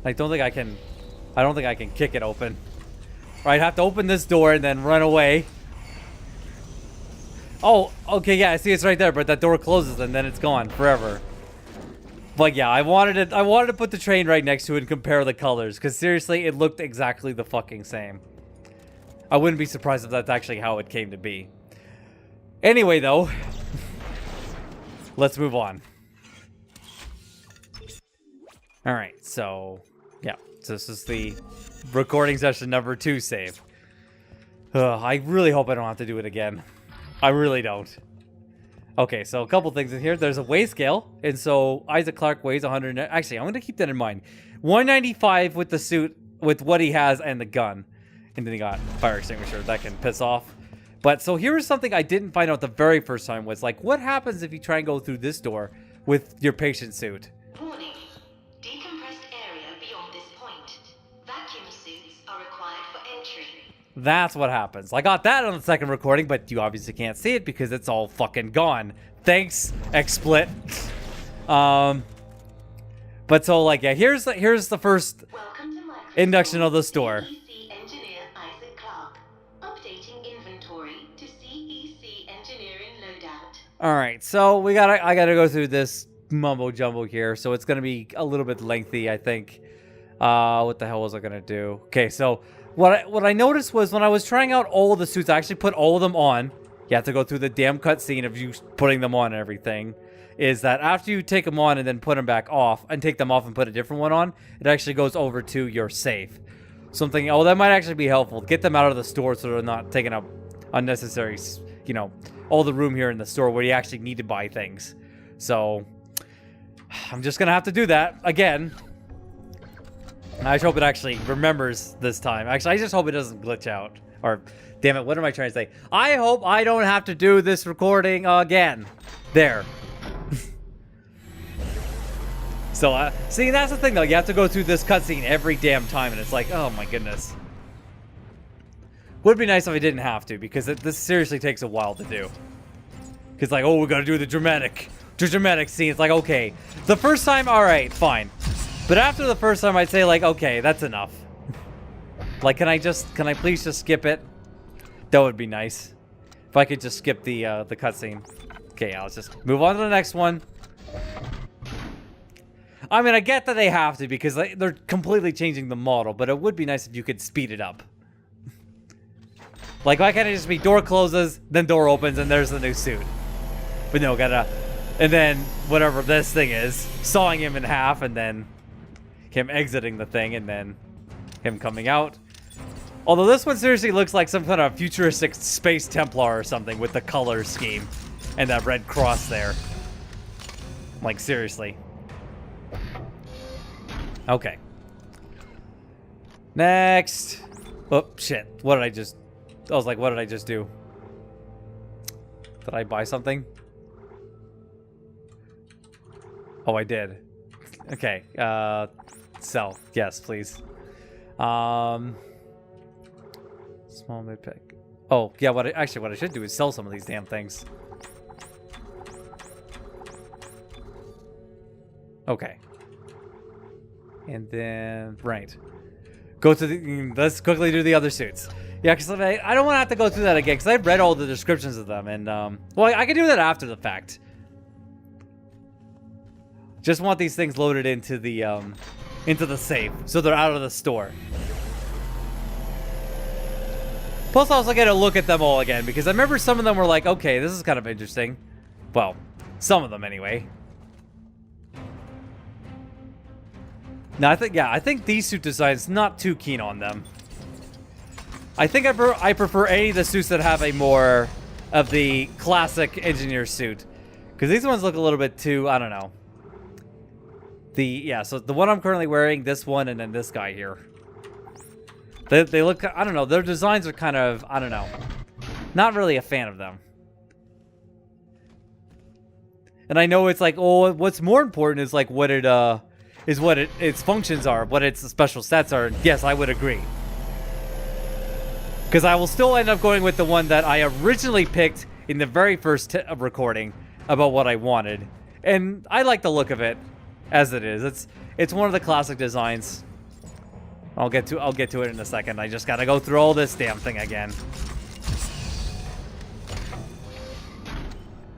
I don't think I can kick it open. Right, I have to open this door and then run away. Oh, okay, yeah, I see it's right there, but that door closes and then it's gone forever. But yeah, I wanted to put the train right next to it and compare the colors, because seriously, it looked exactly the fucking same. I wouldn't be surprised if that's actually how it came to be. Anyway, though, let's move on. Alright, so, yeah, so this is the recording session number 2 save. I really hope I don't have to do it again. I really don't. Okay, so a couple things in here. There's a weigh scale, and so Isaac Clarke weighs 100. Actually, I'm going to keep that in mind. 195 with the suit, with what he has and the gun. And then he got fire extinguisher. That can piss off. But so here's something I didn't find out the very first time was like, what happens if you try and go through this door with your patient suit? Warning. Decompressed area beyond this point. Vacuum suits are required for entry. That's what happens. I got that on the second recording, but you obviously can't see it because it's all fucking gone. Thanks, XSplit. But so like, yeah, here's the first induction of the store. CEC engineer Isaac Clarke. Updating inventory to CEC engineering loadout. All right, so I gotta go through this mumbo jumbo here, so it's gonna be a little bit lengthy, I think. What the hell was I gonna do? Okay, so what I noticed was when I was trying out all the suits, I actually put all of them on. You have to go through the damn cutscene of you putting them on and everything. Is that after you take them on and then put them back off and take them off and put a different one on, it actually goes over to your safe. Something, oh, that might actually be helpful. Get them out of the store so they're not taking up unnecessary, you know, all the room here in the store where you actually need to buy things. So I'm just gonna have to do that again. I hope it actually remembers this time. Actually, I just hope it doesn't glitch out. Or, damn it, what am I trying to say? I hope I don't have to do this recording again. There. So, see, that's the thing, though. You have to go through this cutscene every damn time, and it's like, oh my goodness. Would be nice if I didn't have to, because this seriously takes a while to do. Because, like, oh, we gotta do the dramatic scene. It's like, okay. The first time, alright, fine. But after the first time, I'd say, like, okay, that's enough. Like, can I please just skip it? That would be nice. If I could just skip the cutscene. Okay, yeah, let's just move on to the next one. I mean, I get that they have to because they're completely changing the model, but it would be nice if you could speed it up. Like, why can't it just be door closes, then door opens, and there's the new suit? But no, gotta... And then, whatever this thing is, sawing him in half, and then him exiting the thing, and then him coming out. Although this one seriously looks like some kind of futuristic space Templar or something with the color scheme and that red cross there. Like, seriously. Okay. Next. Oh, shit. What did I just... I was like, what did I just do? Did I buy something? Oh, I did. Okay. Sell. Yes, please. Small mid-pick. Oh, yeah, what I should do is sell some of these damn things. Okay. And then, right. Go to the, let's quickly do the other suits. Yeah, because I don't want to have to go through that again, because I've read all the descriptions of them, and, well, I can do that after the fact. Just want these things loaded into the safe, so they're out of the store. Plus, I also get a look at them all again, because I remember some of them were like, okay, this is kind of interesting. Well, some of them anyway. Now, I think these suit designs, not too keen on them. I think I prefer any of the suits that have a more of the classic engineer suit. Because these ones look a little bit too, I don't know. Yeah, so the one I'm currently wearing, this one, and then this guy here. They look, I don't know, their designs are kind of, I don't know. Not really a fan of them. And I know it's like, oh, what's more important is like what it, is what its functions are, what its special stats are. Yes, I would agree. Because I will still end up going with the one that I originally picked in the very first recording about what I wanted. And I like the look of it as it is. It's one of the classic designs. I'll get to it in a second. I just gotta go through all this damn thing again.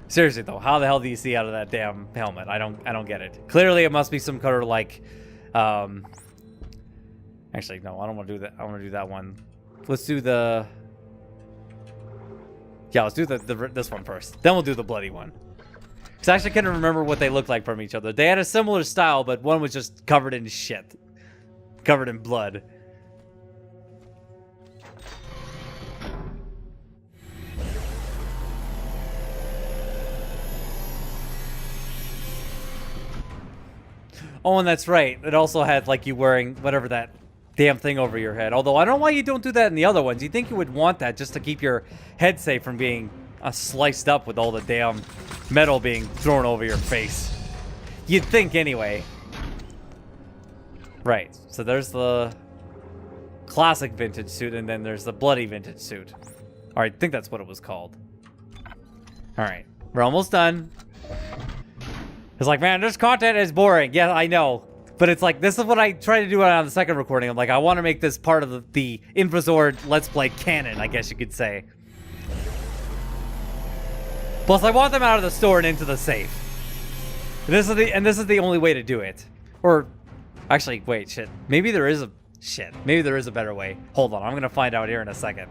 Seriously though, how the hell do you see out of that damn helmet? I don't get it. Clearly it must be some kind of like actually no, I don't want to do that. I want to do that one. Let's do the let's do this one first. Then we'll do the bloody one. Cuz I actually can't remember what they looked like from each other. They had a similar style, but one was just covered in shit. Covered in blood. Oh, and that's right. It also had like you wearing whatever that damn thing over your head. Although I don't know why you don't do that in the other ones. You think you would want that just to keep your head safe from being sliced up with all the damn metal being thrown over your face. You'd think anyway. Right. So there's the classic vintage suit, and then there's the bloody vintage suit. All right, I think that's what it was called. All right, we're almost done. It's like, man, this content is boring. Yeah, I know. But it's like, this is what I try to do on the second recording. I'm like, I want to make this part of the Infesord Let's Play canon, I guess you could say. Plus, I want them out of the store and into the safe. And this is the only way to do it. Or, actually, wait, shit. Maybe there is a better way. Hold on, I'm going to find out here in a second.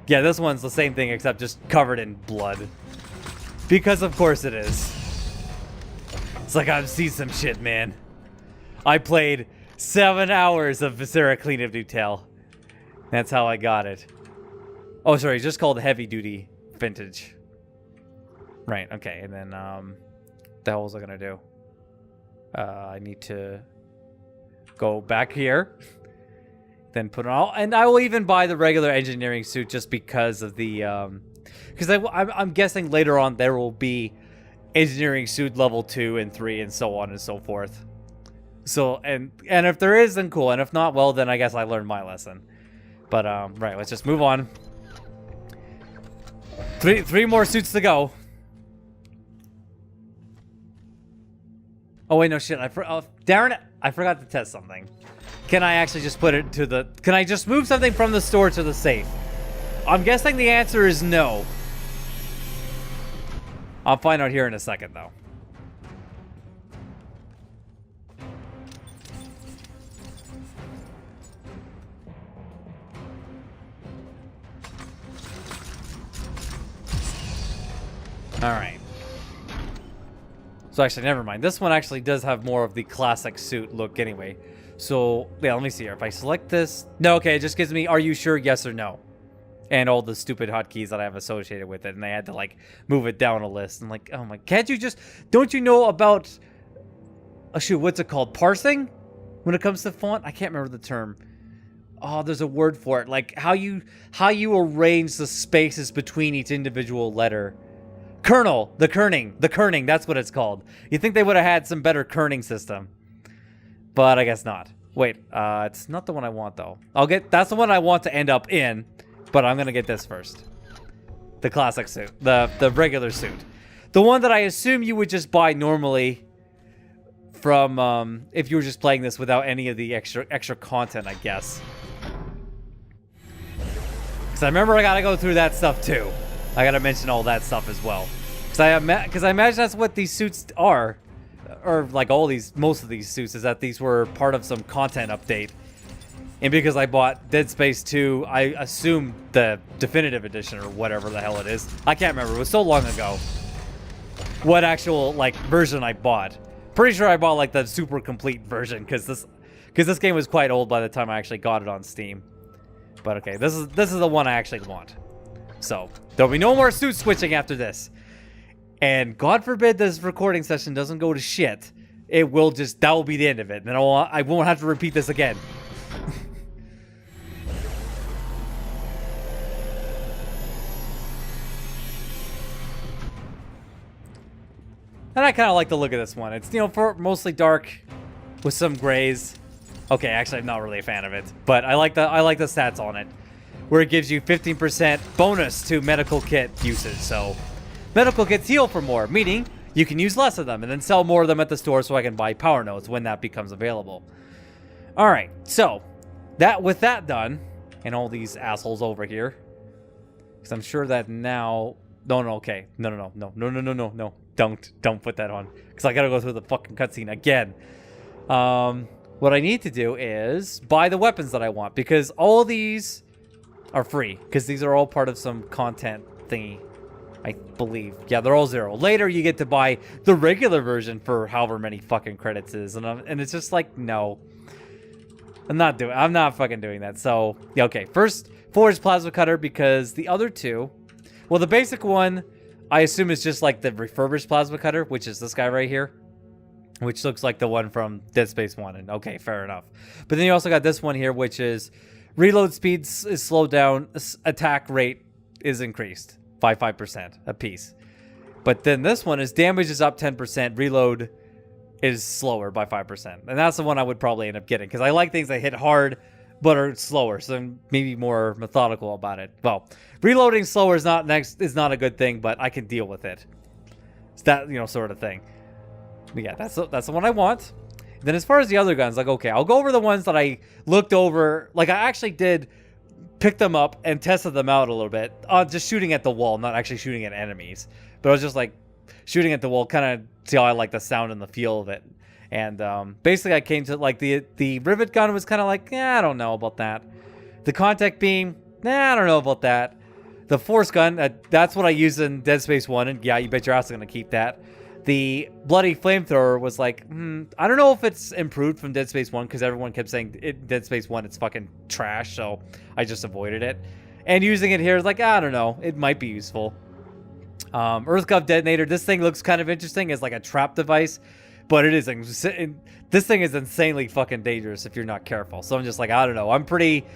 Yeah, this one's the same thing except just covered in blood. Because of course it is. It's like I've seen some shit, man. I played 7 hours of Viscera Clean of Detail. That's how I got it. Oh, sorry, it's just called Heavy Duty Vintage. Right, okay, and then, the hell was I gonna do? I need to go back here. Then put it all, and I will even buy the regular engineering suit just because of the, because I'm guessing later on there will be engineering suit level 2 and 3 and so on and so forth. So, and if there is, then cool, and if not, well, then I guess I learned my lesson. But, right, let's just move on. Three more suits to go. Oh, wait, no, shit, Darren, I forgot to test something. Can I actually just put it to the... Can I just move something from the store to the safe? I'm guessing the answer is no. I'll find out here in a second, though. Alright. So actually, never mind. This one actually does have more of the classic suit look anyway. So, yeah, let me see here. If I select this... No, okay, it just gives me, are you sure, yes or no? And all the stupid hotkeys that I have associated with it. And I had to, like, move it down a list. And, like, oh my... Can't you just... Don't you know about... Oh, shoot, what's it called? Parsing? When it comes to font? I can't remember the term. Oh, there's a word for it. Like, how you arrange the spaces between each individual letter. Kernel. The kerning. That's what it's called. You think they would have had some better kerning system. But I guess not. Wait, it's not the one I want, though. That's the one I want to end up in, but I'm gonna get this first. The classic suit. The regular suit. The one that I assume you would just buy normally from, if you were just playing this without any of the extra content, I guess. Because I remember I gotta go through that stuff, too. I gotta mention all that stuff as well. Because I imagine that's what these suits are. Or like most of these suits, is that these were part of some content update. And because I bought Dead Space 2, I assumed the definitive edition or whatever the hell it is. I can't remember, it was so long ago. What actual like version I bought. Pretty sure I bought like the super complete version because this game was quite old by the time I actually got it on Steam. But okay, this is the one I actually want. So, there'll be no more suit switching after this. And God forbid this recording session doesn't go to shit. It will just, that will be the end of it. And I won't have to repeat this again. And I kind of like the look of this one. It's, for mostly dark with some grays. Okay, actually, I'm not really a fan of it. But I like the stats on it. Where it gives you 15% bonus to medical kit usage, so... Medical kits heal for more, meaning you can use less of them and then sell more of them at the store so I can buy power nodes when that becomes available. All right, so with that done, and all these assholes over here, because I'm sure that now. No, okay, no, don't put that on, because I gotta go through the fucking cutscene again. What I need to do is buy the weapons that I want, because all these are free, because these are all part of some content thingy, I believe. Yeah, they're all 0. Later, you get to buy the regular version for however many fucking credits is, and it's just like, no. I'm not fucking doing that. So, yeah, okay. First, Forged Plasma Cutter, because the other two, well, the basic one, I assume is just like the refurbished Plasma Cutter, which is this guy right here, which looks like the one from Dead Space 1, and okay, fair enough. But then you also got this one here, which is reload speed is slowed down, attack rate is increased by 5% a piece. But then this one is damage is up 10%, reload is slower by 5%. And that's the one I would probably end up getting, because I like things that hit hard but are slower, so I'm maybe more methodical about it. Well, reloading slower is not a good thing, but I can deal with it. It's that, sort of thing. But yeah, that's the one I want. Then as far as the other guns, like, okay, I'll go over the ones that I looked over. Like, I actually did pick them up and tested them out a little bit. Just shooting at the wall, not actually shooting at enemies. But I was just, like, shooting at the wall, kind of see how I like the sound and the feel of it. And basically I came to, like, the rivet gun was kind of like, I don't know about that. The contact beam, I don't know about that. The force gun, that's what I used in Dead Space 1, and yeah, you bet your ass I'm going to keep that. The bloody flamethrower was like, I don't know if it's improved from Dead Space 1, because everyone kept saying Dead Space 1 it's fucking trash, so I just avoided it. And using it here is like, I don't know, it might be useful. Earthgov detonator, this thing looks kind of interesting as like a trap device, but this thing is insanely fucking dangerous if you're not careful. So I'm just like, I don't know, I'm pretty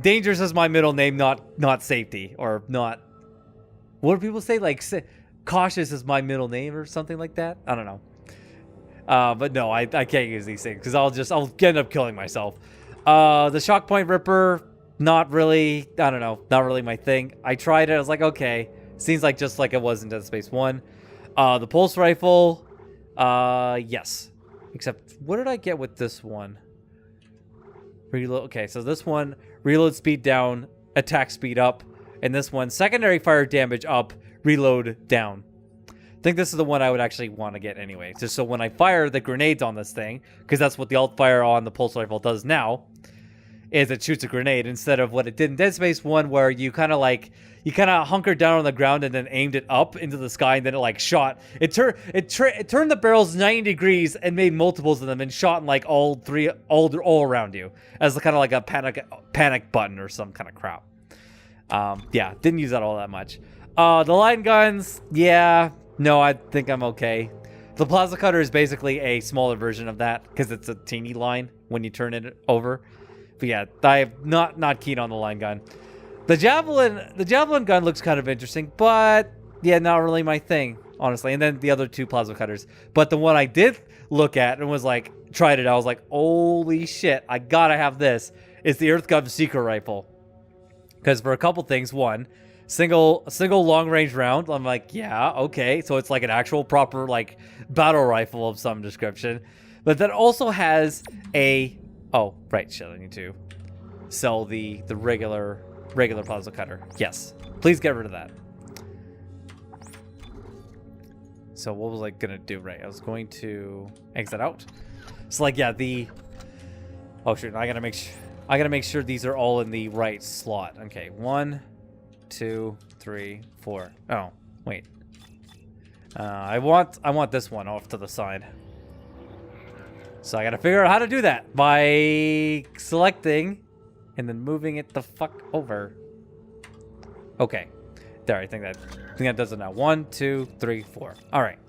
dangerous is my middle name, not safety, or not, what do people say, like cautious is my middle name or something like that. I don't know. But no, I can't use these things because I'll end up killing myself. The shock point ripper, not really, I don't know, not really my thing. I tried it, I was like, okay, seems like just like it was in Dead Space 1. The pulse rifle, yes. Except, what did I get with this one? Reload, okay, so this one, reload speed down, attack speed up. And this one, secondary fire damage up, reload down. I think this is the one I would actually want to get anyway. Just so when I fire the grenades on this thing, because that's what the alt fire on the pulse rifle does now, is it shoots a grenade instead of what it did in Dead Space 1, where you kind of hunkered down on the ground and then aimed it up into the sky, and then it like shot. It turned the barrels 90 degrees and made multiples of them and shot in like all around you as kind of like a panic button or some kind of crap. Yeah, didn't use that all that much. The line guns, yeah, no, I think I'm okay. The plasma cutter is basically a smaller version of that because it's a teeny line when you turn it over. But yeah, I'm not keen on the line gun. The javelin gun looks kind of interesting, but yeah, not really my thing, honestly. And then the other two plasma cutters. But the one I did look at and was like, tried it, I was like, holy shit, I gotta have this. It's the Earthgov Seeker rifle. Because for a couple things, one, single long range round. I'm like, yeah, okay. So it's like an actual proper like battle rifle of some description. But that also has a, oh right, shit, I need to sell the regular plasma cutter. Yes, please get rid of that. So what was I gonna do? Right, I was going to exit out. So like, yeah, oh shoot, I gotta make sure these are all in the right slot. Okay, 1, 2, 3, 4. Oh, wait. I want this one off to the side. So I gotta figure out how to do that by selecting and then moving it the fuck over. Okay, there. I think that does it now. 1, 2, 3, 4. All right.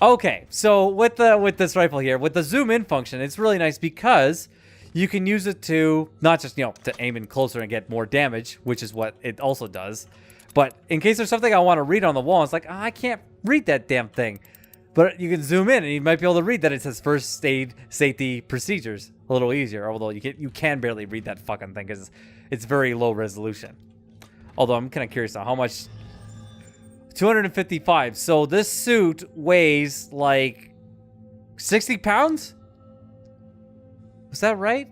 Okay, so with this rifle here, with the zoom in function, it's really nice because you can use it to not just, to aim in closer and get more damage, which is what it also does. But in case there's something I want to read on the wall, it's like, I can't read that damn thing. But you can zoom in and you might be able to read that it says first aid safety procedures a little easier. Although you can barely read that fucking thing because it's very low resolution. Although I'm kind of curious now, how much? 255. So this suit weighs like 60 pounds? Was that right?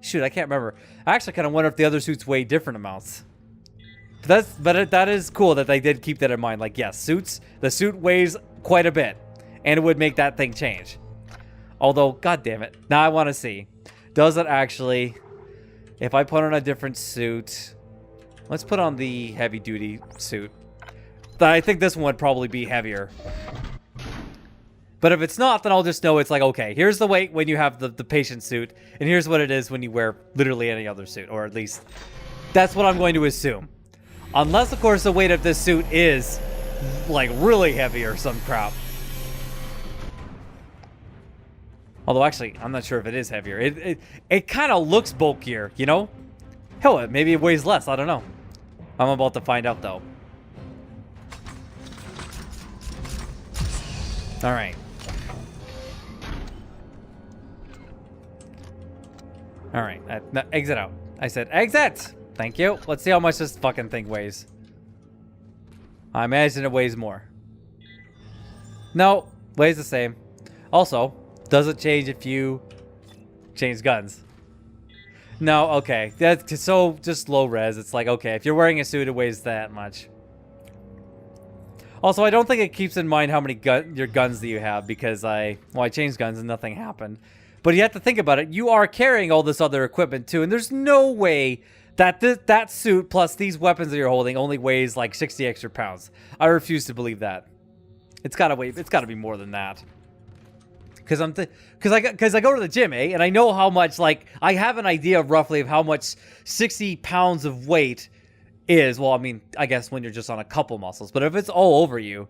Shoot, I can't remember. I actually kind of wonder if the other suits weigh different amounts. But that is cool that they did keep that in mind. Like, yes, the suit weighs quite a bit, and it would make that thing change. Although, god damn it. Now I want to see. Does it actually... If I put on a different suit... Let's put on the heavy-duty suit. I think this one would probably be heavier. But if it's not, then I'll just know it's like, okay, here's the weight when you have the patient suit, and here's what it is when you wear literally any other suit. Or at least, that's what I'm going to assume. Unless, of course, the weight of this suit is, like, really heavy or some crap. Although, actually, I'm not sure if it is heavier. It kind of looks bulkier, you know? Hell, maybe it weighs less. I don't know. I'm about to find out, though. All right. All right. No, exit out. I said exit! Thank you. Let's see how much this fucking thing weighs. I imagine it weighs more. No, weighs the same. Also, does it change if you change guns? No, okay. That's so just low res. It's like, okay, if you're wearing a suit, it weighs that much. Also, I don't think it keeps in mind how many your guns that you have because I changed guns and nothing happened. But you have to think about it. You are carrying all this other equipment too, and there's no way that that suit plus these weapons that you're holding only weighs like 60 extra pounds. I refuse to believe that. It's gotta weigh. It's gotta be more than that. Because I go to the gym, and I know how much. Like, I have an idea roughly of how much 60 pounds of weight is. Well, I mean, I guess when you're just on a couple muscles, but if it's all over you,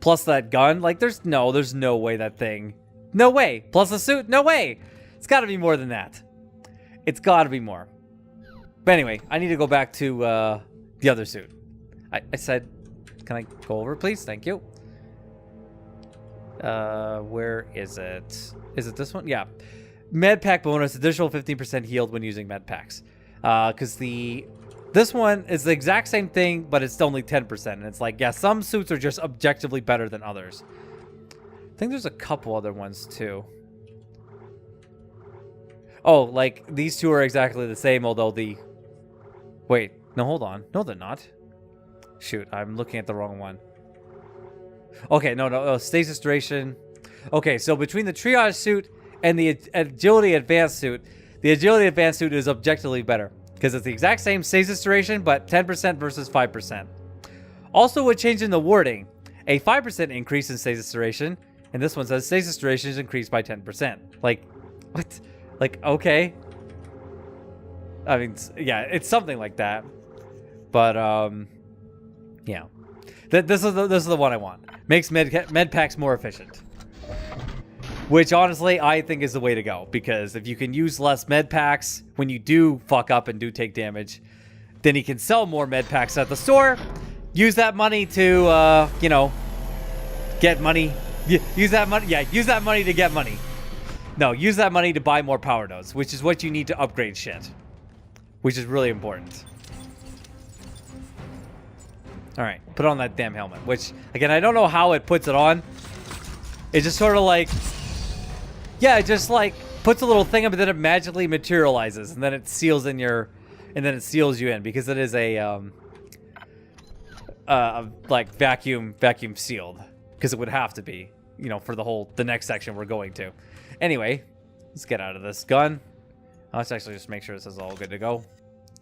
plus that gun, like, there's no way that thing. No way. Plus the suit, no way. It's got to be more than that. It's got to be more. But anyway, I need to go back to the other suit. I said, can I go over, please? Thank you. Where is it? Is it this one? Yeah. Med pack bonus, additional 15% healed when using med packs. Because this one is the exact same thing, but it's only 10%. And it's like, yeah, some suits are just objectively better than others. I think there's a couple other ones too. Oh, like these two are exactly the same, although the... Wait, no, hold on. No, they're not. Shoot, I'm looking at the wrong one. Okay, no, stasis duration. Okay, so between the triage suit and the agility advanced suit, the agility advanced suit is objectively better because it's the exact same stasis duration, but 10% versus 5%. Also, with changing the wording, a 5% increase in stasis duration, and this one says stasis duration is increased by 10%. Like, what? Like, okay. I mean, yeah, it's something like that. But, yeah. This is the one I want. Makes med packs more efficient. Which, honestly, I think is the way to go. Because if you can use less med packs when you do fuck up and do take damage, then you can sell more med packs at the store. Use that money to, you know, get money. Use that money. Yeah, use that money to get money. No, use that money to buy more power nodes, which is what you need to upgrade shit. Which is really important. Alright, put on that damn helmet. Which, again, I don't know how it puts it on. It just sort of like... Yeah, it just like puts a little thing up and then it magically materializes. And then it seals in your... And then it seals you in. Because it is a... like vacuum sealed. Because it would have to be. You know, for the next section we're going to. Anyway, let's get out of this gun. Let's actually just make sure this is all good to go.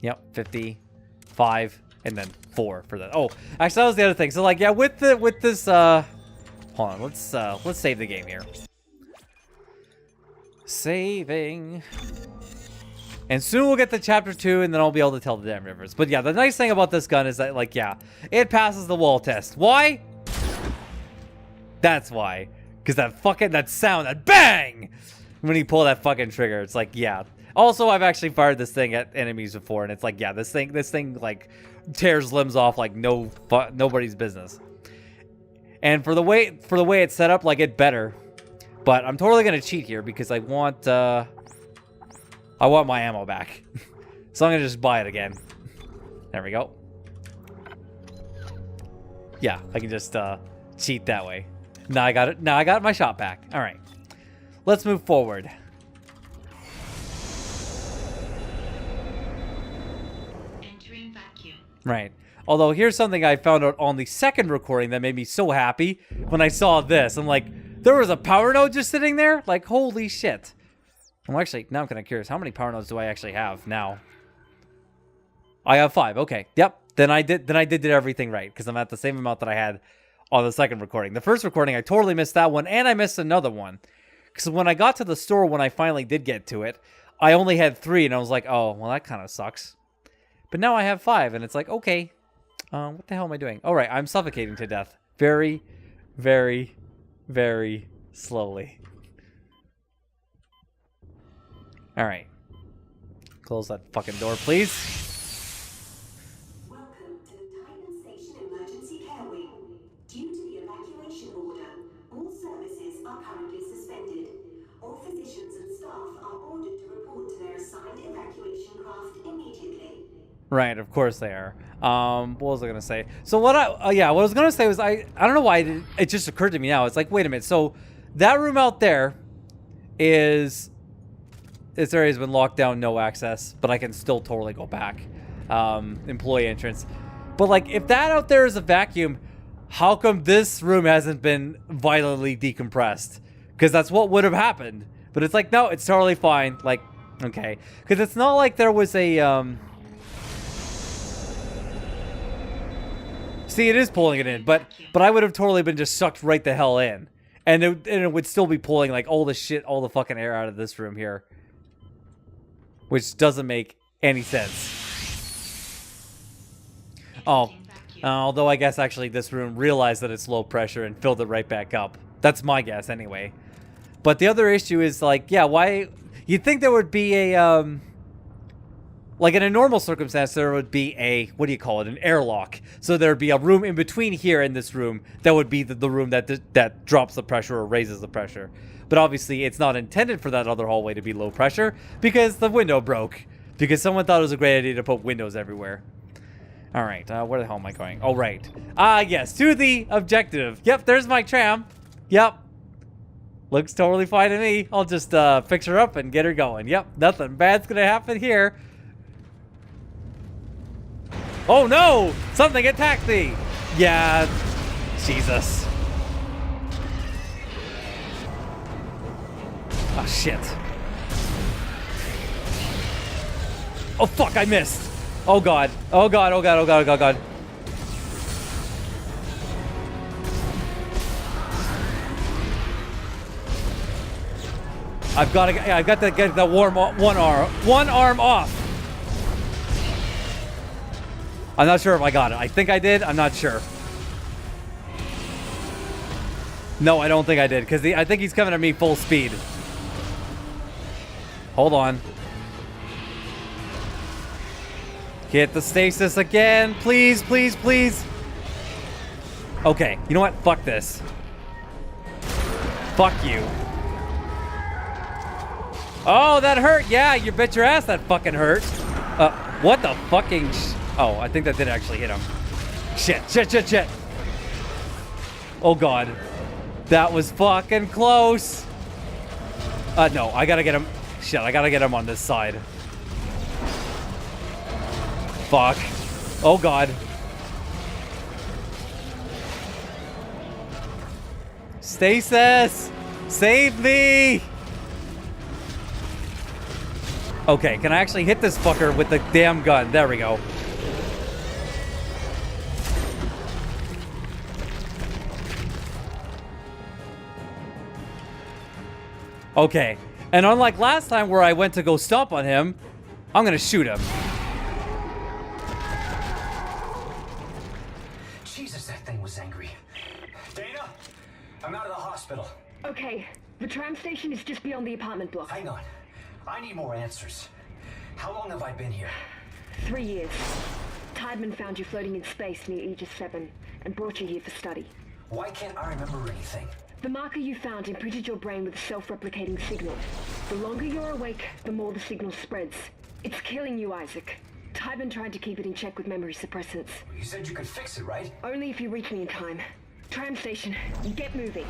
Yep, 50, 5, and then 4 for that. Oh, actually, that was the other thing. So, like, yeah, with this, hold on, let's save the game here. Saving. And soon we'll get to chapter 2, and then I'll be able to tell the damn rivers. But yeah, the nice thing about this gun is that, like, yeah, it passes the wall test. Why? That's why. Because that sound, that bang! When you pull that fucking trigger, it's like, yeah. Also, I've actually fired this thing at enemies before, and it's like, yeah, this thing like tears limbs off like nobody's business. And for the way it's set up, like, it better. But I'm totally gonna cheat here because I want my ammo back. So I'm gonna just buy it again. There we go. Yeah, I can just cheat that way. Now I got it. Now I got my shot back. All right. Let's move forward. Right. Although here's something I found out on the second recording that made me so happy when I saw this. I'm like, there was a power node just sitting there? Like, holy shit. I'm actually, now I'm kind of curious. How many power nodes do I actually have now? I have 5. Okay. Yep. Then I did everything right because I'm at the same amount that I had on the second recording. The first recording, I totally missed that one, and I missed another one. Because when I got to the store, when I finally did get to it, I only had 3, and I was like, oh, well, that kind of sucks. But now I have 5, and it's like, okay. What the hell am I doing? All right, I'm suffocating to death. Very, very, very slowly. All right. Close that fucking door, please. Welcome to the Titan Station Emergency Care Wing. Due to the evacuation order, all services are currently suspended. All physicians and staff are ordered to report to their assigned evacuation craft immediately. Right, of course they are. What was I gonna say? So what what I was gonna say was I don't know why it just occurred to me now. It's like, wait a minute. So that room out there is this area has been locked down, no access, but I can still totally go back. Employee entrance. But like, if that out there is a vacuum, how come this room hasn't been violently decompressed? Because that's what would have happened. But it's like, no, it's totally fine. Like, okay, because it's not like there was a See, it is pulling it in, but I would have totally been just sucked right the hell in. And it would still be pulling, like, all the shit, all the fucking air out of this room here. Which doesn't make any sense. Oh. Although I guess, actually, this room realized that it's low pressure and filled it right back up. That's my guess, anyway. But the other issue is, like, yeah, why... You'd think there would be a, like, in a normal circumstance, there would be a, what do you call it, an airlock. So there would be a room in between here and this room that would be the room that drops the pressure or raises the pressure. But obviously, it's not intended for that other hallway to be low pressure because the window broke. Because someone thought it was a great idea to put windows everywhere. All right, where the hell am I going? Oh, right. Yes, to the objective. Yep, there's my tram. Yep. Looks totally fine to me. I'll just fix her up and get her going. Yep, nothing bad's gonna happen here. Oh no! Something attacked me! Yeah, Jesus. Oh shit. Oh fuck, I missed. Oh god. Oh god, oh god, oh god, oh god, oh god. I've got to get the one arm off. I'm not sure if I got it. I think I did. I'm not sure. No, I don't think I did, because I think he's coming at me full speed. Hold on. Hit the stasis again. Please, please, please. Okay, you know what? Fuck this. Fuck you. Oh, that hurt. Yeah, you bet your ass that fucking hurt. What the fucking... Oh, I think that did actually hit him. Shit, shit, shit, shit. Oh, God. That was fucking close. No, I gotta get him. Shit, I gotta get him on this side. Fuck. Oh, God. Stasis! Save me! Okay, can I actually hit this fucker with the damn gun? There we go. Okay, and unlike last time where I went to go stomp on him, I'm gonna shoot him. Jesus, that thing was angry. Dana, I'm out of the hospital. Okay, the tram station is just beyond the apartment block. Hang on. I need more answers. How long have I been here? 3 years. Tideman found you floating in space near Aegis 7 and brought you here for study. Why can't I remember anything? The marker you found imprinted your brain with a self-replicating signal. The longer you're awake, the more the signal spreads. It's killing you, Isaac. Tideman tried to keep it in check with memory suppressants. You said you could fix it, right? Only if you reach me in time. Tram station, get moving.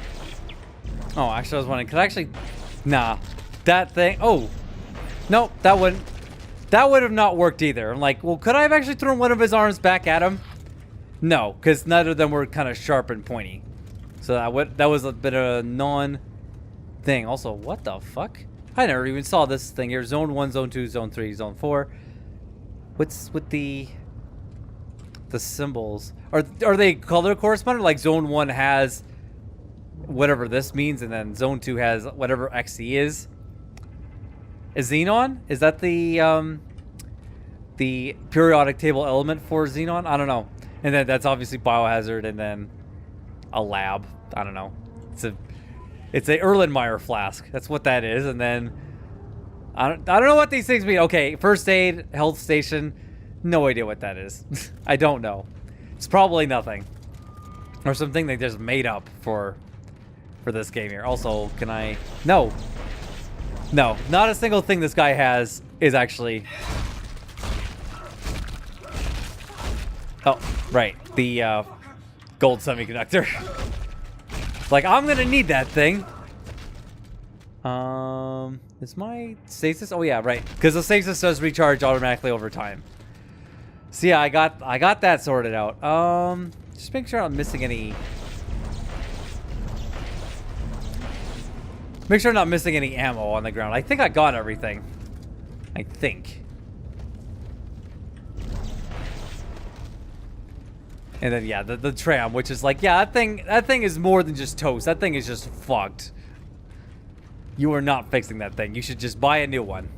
Oh, actually, I was wondering, could I actually... Nah. That thing... Oh. Nope, that That would have not worked either. I'm like, well, could I have actually thrown one of his arms back at him? No, because neither of them were kind of sharp and pointy. So that was a bit of a non-thing. Also, what the fuck? I never even saw this thing here. Zone 1, Zone 2, Zone 3, Zone 4. What's with the symbols? Are they color correspondent? Like Zone 1 has whatever this means, and then Zone 2 has whatever XE is. Is Xenon? Is that the periodic table element for Xenon? I don't know. And then that's obviously biohazard, and then a lab. I don't know. It's a Erlenmeyer flask. That's what that is. And then I don't know what these things mean. Okay, first aid, health station. No idea what that is. I don't know. It's probably nothing, or something they just made up for this game here. Also, can I? No, not a single thing this guy has is actually. Oh, right, the gold semiconductor. Like, I'm gonna need that thing. Is my stasis? Oh yeah, right. Because the stasis does recharge automatically over time. So yeah, I got that sorted out. Just make sure I'm not missing any. Make sure I'm not missing any ammo on the ground. I think I got everything. I think. And then yeah, the tram, which is like, yeah, that thing is more than just toast. That thing is just fucked. You are not fixing that thing. You should just buy a new one.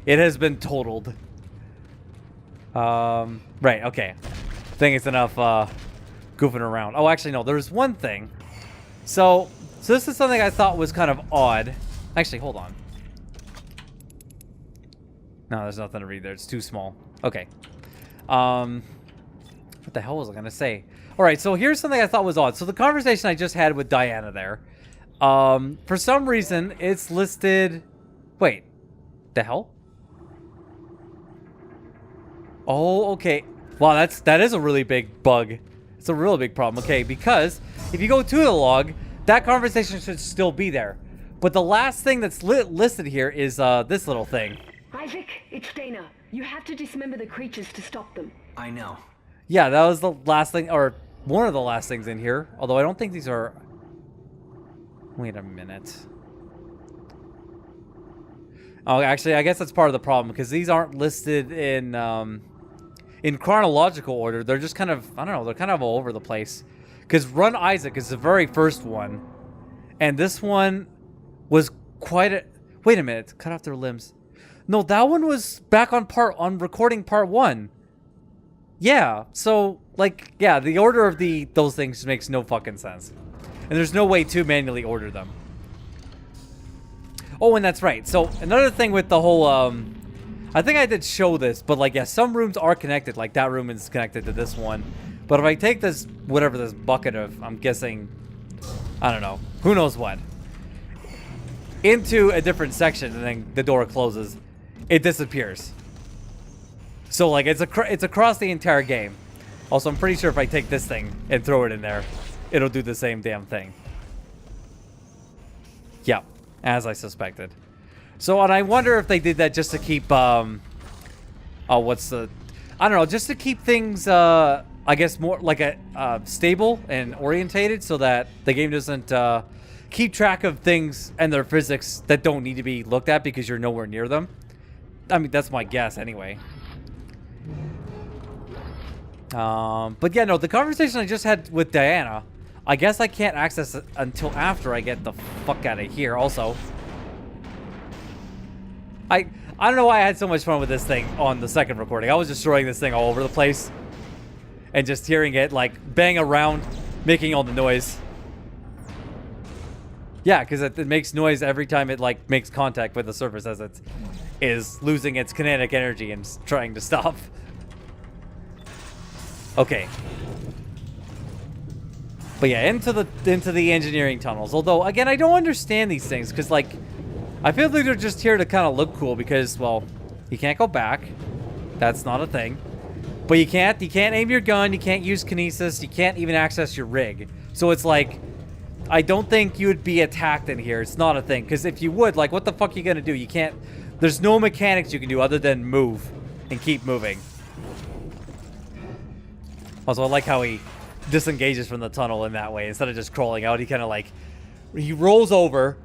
It has been totaled. Right, okay. I think it's enough goofing around. Oh, actually no, there's one thing. So this is something I thought was kind of odd. Actually, hold on. No, there's nothing to read there. It's too small. Okay. What the hell was I gonna say? All right, so here's something I thought was odd. So the conversation I just had with Diana there, for some reason it's listed. Wait, the hell? Oh, okay. Wow, that is a really big bug. It's a really big problem. Okay, because if you go to the log, that conversation should still be there. But the last thing that's listed here is this little thing. Isaac, it's Dana. You have to dismember the creatures to stop them. I know. Yeah, that was the last thing, or one of the last things in here. Although I don't think these are... Wait a minute. Oh, actually, I guess that's part of the problem, because these aren't listed in chronological order. They're just kind of, I don't know, they're kind of all over the place. Because Run Isaac is the very first one. And this one was quite a... Wait a minute, cut off their limbs. No, that one was back on recording part 1. Yeah, so, like, yeah, the order of those things makes no fucking sense. And there's no way to manually order them. Oh, and that's right. So, another thing with the whole, I think I did show this, but, like, yeah, some rooms are connected. Like, that room is connected to this one. But if I take this, whatever this bucket of, I'm guessing, I don't know, who knows what, into a different section, and then the door closes, it disappears. So, like, it's across the entire game. Also, I'm pretty sure if I take this thing and throw it in there, it'll do the same damn thing. Yeah, as I suspected. So, and I wonder if they did that just to keep, I don't know, just to keep things, I guess more like stable and orientated, so that the game doesn't keep track of things and their physics that don't need to be looked at because you're nowhere near them. I mean, that's my guess anyway. But yeah, no, the conversation I just had with Diana, I guess I can't access it until after I get the fuck out of here. Also, I don't know why I had so much fun with this thing on the second recording. I was just throwing this thing all over the place and just hearing it like bang around, making all the noise. Yeah, because it makes noise every time it like makes contact with the surface as it is losing its kinetic energy and trying to stop. Okay. But yeah, into the engineering tunnels. Although, again, I don't understand these things, because, like, I feel like they're just here to kind of look cool, because, well, you can't go back. That's not a thing. But you can't aim your gun, you can't use kinesis, you can't even access your rig. So it's like, I don't think you would be attacked in here. It's not a thing. Because if you would, like, what the fuck are you gonna do? You can't There's no mechanics you can do other than move and keep moving. Also, I like how he disengages from the tunnel in that way. Instead of just crawling out, he kind of like, he rolls over,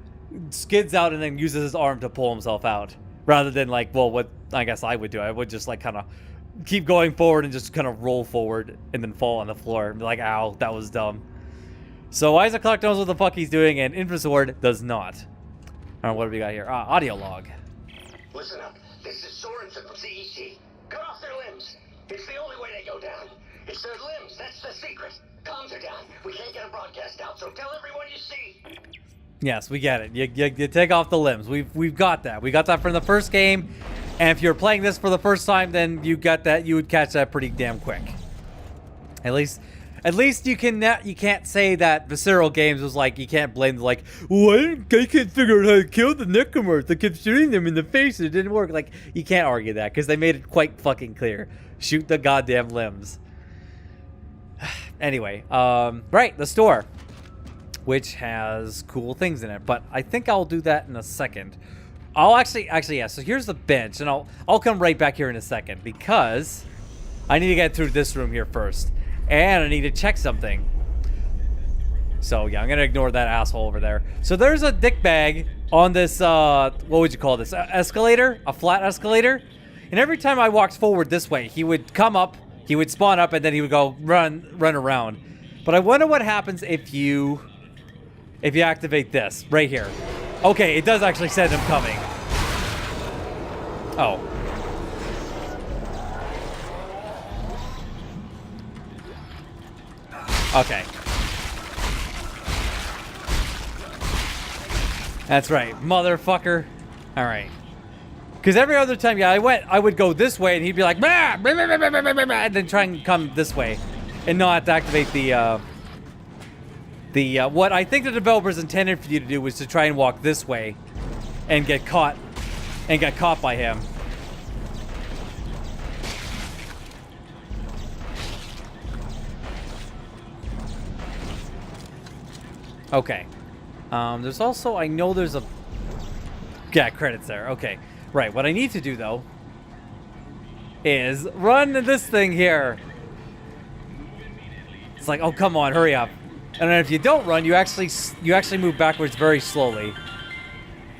skids out, and then uses his arm to pull himself out. Rather than like, well, what I guess I would do. I would just like kind of keep going forward and just kind of roll forward and then fall on the floor and be like, ow, that was dumb. So Isaac Clarke knows what the fuck he's doing, and Infesord does not. All right, what have we got here? Audio log. Listen up. This is Sorensen from CEC. Cut off their limbs. It's the only way they go down. It's their limbs. That's the secret. Comms are down. We can't get a broadcast out, so tell everyone you see. Yes, we get it. You take off the limbs. We've got that. We got that from the first game. And if you're playing this for the first time, then you got that. You would catch that pretty damn quick. At least you can't say that Visceral Games was like, you can't blame them like, well, I can't figure out how to kill the Necromorphs. I kept shooting them in the face and it didn't work. Like, you can't argue that because they made it quite fucking clear. Shoot the goddamn limbs. Anyway, right, the store, which has cool things in it, but I think I'll do that in a second. I'll actually, yeah, so here's the bench, and I'll come right back here in a second, because I need to get through this room here first, and I need to check something. So, yeah, I'm gonna ignore that asshole over there. So there's a dick bag on this, what would you call this, escalator? A flat escalator? And every time I walked forward this way, he would come up, he would spawn up, and then he would go run around. But I wonder what happens if you activate this right here. Okay, it does actually send him coming. Oh. Okay. That's right, motherfucker. All right. Because every other time, yeah, I would go this way, and he'd be like, bah, bah, bah, bah, bah, bah, bah, and then try and come this way, and not activate the what I think the developers intended for you to do was to try and walk this way, and get caught by him. Okay. There's also, I know there's a, yeah, credits there. Okay. Right, what I need to do, though, is run this thing here. It's like, oh, come on, hurry up. And then if you don't run, you actually move backwards very slowly.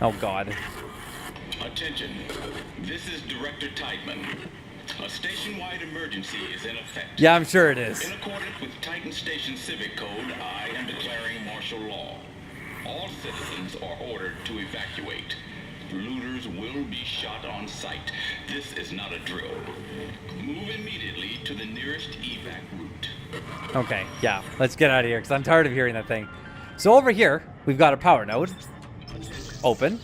Oh, God. Attention. This is Director Tideman. A station-wide emergency is in effect. Yeah, I'm sure it is. In accordance with Titan Station Civic Code, I am declaring martial law. All citizens are ordered to evacuate. Looters will be shot on sight. This is not a drill. Move immediately to the nearest evac route. Okay, yeah, let's get out of here because I'm tired of hearing that thing. So over here, we've got a power node. Open.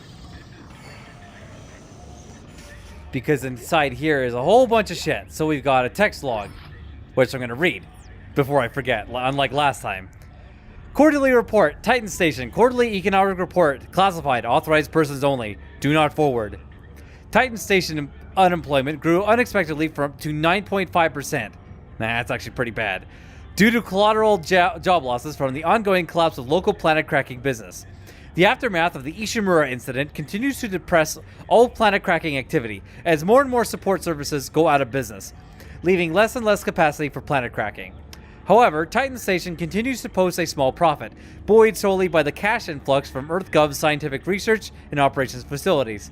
Because inside here is a whole bunch of shit. So we've got a text log, which I'm going to read before I forget, unlike last time. Quarterly report, Titan Station. Quarterly economic report, classified, authorized persons only. Do not forward. Titan Station unemployment grew unexpectedly to 9.5%. Nah, that's actually pretty bad. Due to collateral job losses from the ongoing collapse of local planet cracking business. The aftermath of the Ishimura incident continues to depress all planet cracking activity as more and more support services go out of business, leaving less and less capacity for planet cracking. However, Titan Station continues to post a small profit, buoyed solely by the cash influx from EarthGov's scientific research and operations facilities.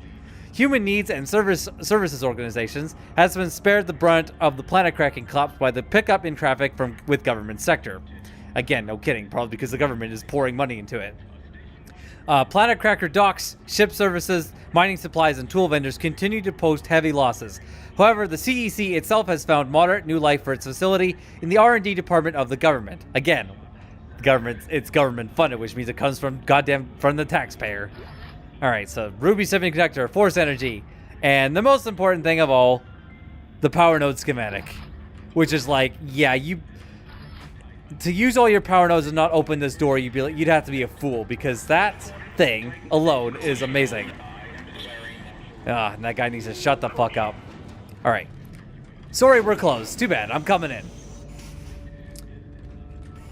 Human Needs and Services Organizations has been spared the brunt of the planet cracking collapse by the pickup in traffic with government sector. Again, no kidding, probably because the government is pouring money into it. Planet Cracker docks, ship services, mining supplies, and tool vendors continue to post heavy losses. However, the CEC itself has found moderate new life for its facility in the R&D department of the government. Again, it's government funded, which means it comes from the taxpayer. All right, so Ruby Semiconductor, Force Energy, and the most important thing of all, the power node schematic, which is like, yeah, to use all your power nodes and not open this door, you'd have to be a fool because that thing alone is amazing. And that guy needs to shut the fuck up. All right. Sorry, we're closed. Too bad. I'm coming in.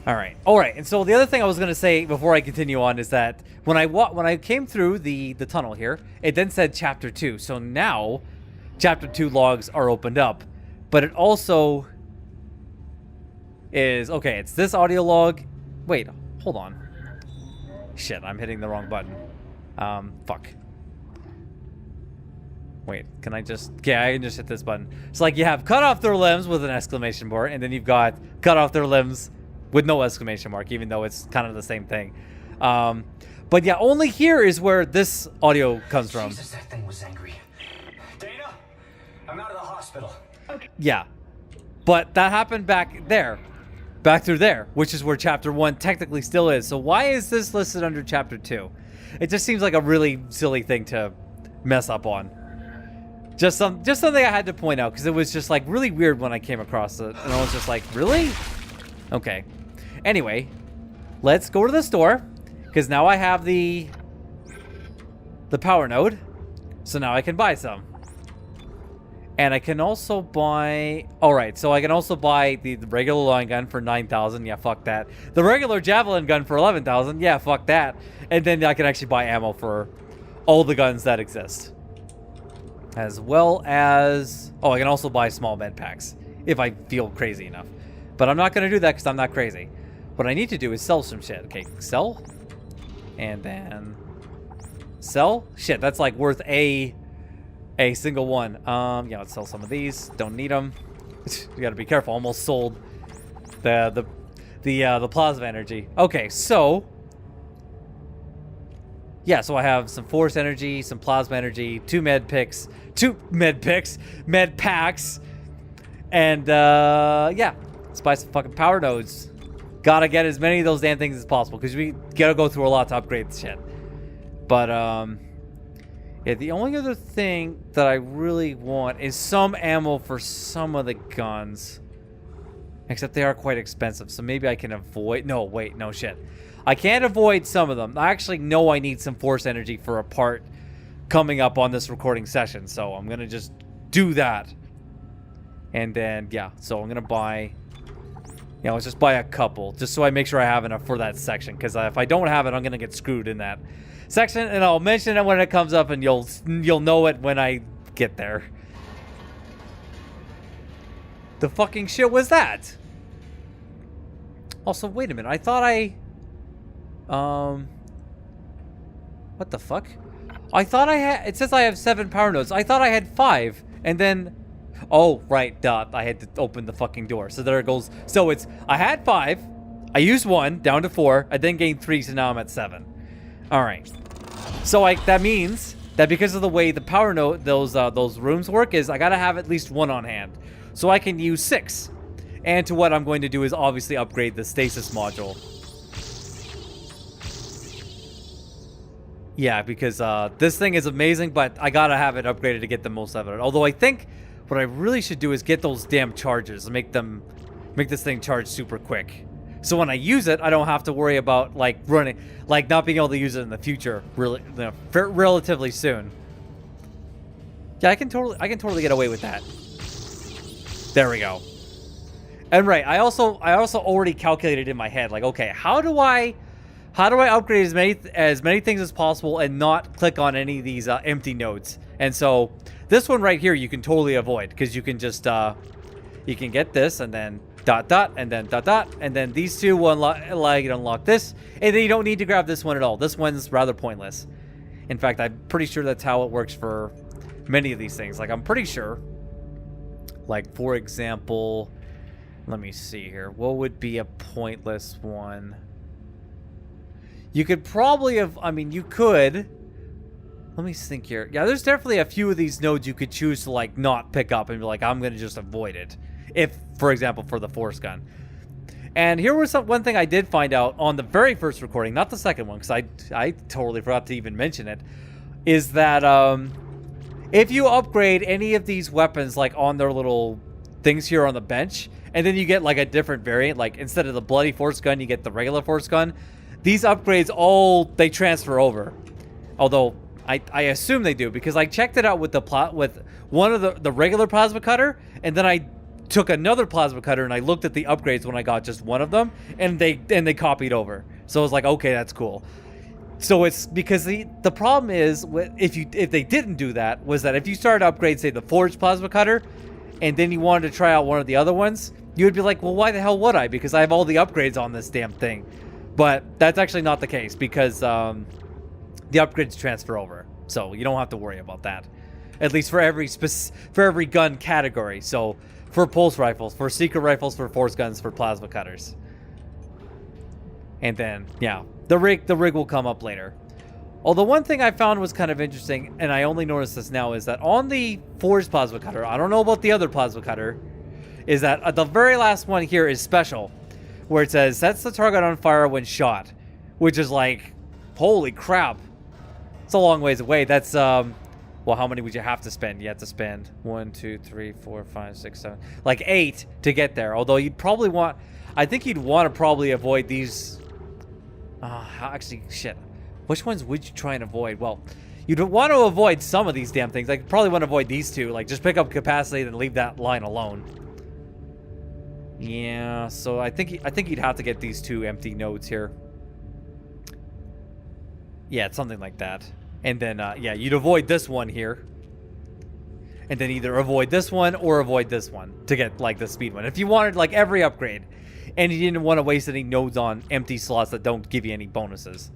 All right. And so the other thing I was gonna say before I continue on is that when I came through the tunnel here, it then said Chapter 2. So now, Chapter 2 logs are opened up, but it also is okay. It's this audio log. Wait, hold on. Shit, I'm hitting the wrong button. Fuck. Wait, can I just... Yeah, I can just hit this button. It's like you have cut off their limbs with an exclamation mark, and then you've got cut off their limbs with no exclamation mark, even though it's kind of the same thing. But yeah, only here is where this audio comes from. Jesus, that thing was angry. Dana, I'm out of the hospital. Yeah. But that happened back there. Back through there, which is where Chapter 1 technically still is. So why is this listed under Chapter 2? It just seems like a really silly thing to mess up on. Just something I had to point out, because it was just like really weird when I came across it. And I was just like, really? Okay. Anyway, let's go to the store, because now I have the power node. So now I can buy some. And I can also buy... Alright, so I can also buy the regular line gun for 9,000. Yeah, fuck that. The regular javelin gun for 11,000. Yeah, fuck that. And then I can actually buy ammo for all the guns that exist. As well as... Oh, I can also buy small med packs if I feel crazy enough. But I'm not going to do that because I'm not crazy. What I need to do is sell some shit. Okay, sell. And then... Sell? Shit, that's like worth a single one. Yeah, let's sell some of these. Don't need them. You gotta be careful. Almost sold the plasma energy. Okay, so yeah, so I have some force energy, some plasma energy, med packs, and yeah, let's buy some fucking power nodes. Gotta get as many of those damn things as possible because we gotta go through a lot to upgrade the shit. But yeah, the only other thing that I really want is some ammo for some of the guns. Except they are quite expensive, so maybe I can avoid... No, wait, no shit. I can't avoid some of them. I actually know I need some force energy for a part coming up on this recording session, so I'm gonna just do that. And then, yeah, so I'm gonna buy... Yeah, let's just buy a couple, just so I make sure I have enough for that section, because if I don't have it, I'm gonna get screwed in that section, and I'll mention it when it comes up, and you'll know it when I get there. The fucking shit was that? Also, wait a minute. I thought what the fuck? I thought I had... It says I have 7 power nodes. I thought I had 5, and then... Oh, right, duh. I had to open the fucking door. So there it goes. So it's... I had 5. I used 1, down to 4. I then gained 3, so now I'm at 7. Alright. So that means that because of the way the power node, those rooms work, is I gotta have at least 1 on hand. So I can use 6. And to what I'm going to do is obviously upgrade the stasis module. Yeah, because this thing is amazing, but I gotta have it upgraded to get the most of it. Although I think what I really should do is get those damn charges and make this thing charge super quick. So when I use it, I don't have to worry about like running, like not being able to use it in the future, really, relatively soon. Yeah, I can totally get away with that. There we go. And right, I also already calculated in my head, like, okay, how do I upgrade as many things as possible and not click on any of these empty nodes? And so this one right here you can totally avoid, because you can just you can get this and then dot dot and then dot dot, and then these two will allow you to unlock this, and then you don't need to grab this one at all. This one's rather pointless. In fact, I'm pretty sure that's how it works for many of these things. Like, I'm pretty sure, like, for example, let me see here. What would be a pointless one? You could probably have, I mean, you could. Let me think here. Yeah, there's definitely a few of these nodes you could choose to, like, not pick up and be like, I'm going to just avoid it. If, for example, for the force gun. And here was one thing I did find out on the very first recording, not the second one, because I totally forgot to even mention it, is that if you upgrade any of these weapons, like, on their little things here on the bench, and then you get, like, a different variant, like, instead of the bloody force gun, you get the regular force gun, these upgrades they transfer over. Although I assume they do, because I checked it out with with one of the regular plasma cutter, and then I took another plasma cutter and I looked at the upgrades when I got just one of them, and they copied over. So I was like, okay, that's cool. So it's because the problem is if they didn't do that, was that if you started to upgrade, say, the forged plasma cutter, and then you wanted to try out one of the other ones, you would be like, well, why the hell would I? Because I have all the upgrades on this damn thing. But that's actually not the case, because the upgrades transfer over, so you don't have to worry about that. At least for every gun category. So for pulse rifles, for secret rifles, for force guns, for plasma cutters. And then, yeah, the rig will come up later. Although one thing I found was kind of interesting, and I only noticed this now, is that on the forged plasma cutter, I don't know about the other plasma cutter, is that the very last one here is special, where it says, sets the target on fire when shot, which is like, holy crap. It's a long ways away. That's, well, how many would you have to spend? You have to spend 1, 2, 3, 4, 5, 6, 7, like 8 to get there. Although you'd probably want, I think you'd want to probably avoid these. Actually, shit. Which ones would you try and avoid? Well, you'd want to avoid some of these damn things. Like, probably want to avoid these two. Like, just pick up capacity and leave that line alone. Yeah, so I think you'd have to get these 2 empty nodes here. Yeah, it's something like that. And then, yeah, you'd avoid this one here. And then either avoid this one or avoid this one to get, like, the speed one. If you wanted, like, every upgrade, and you didn't want to waste any nodes on empty slots that don't give you any bonuses.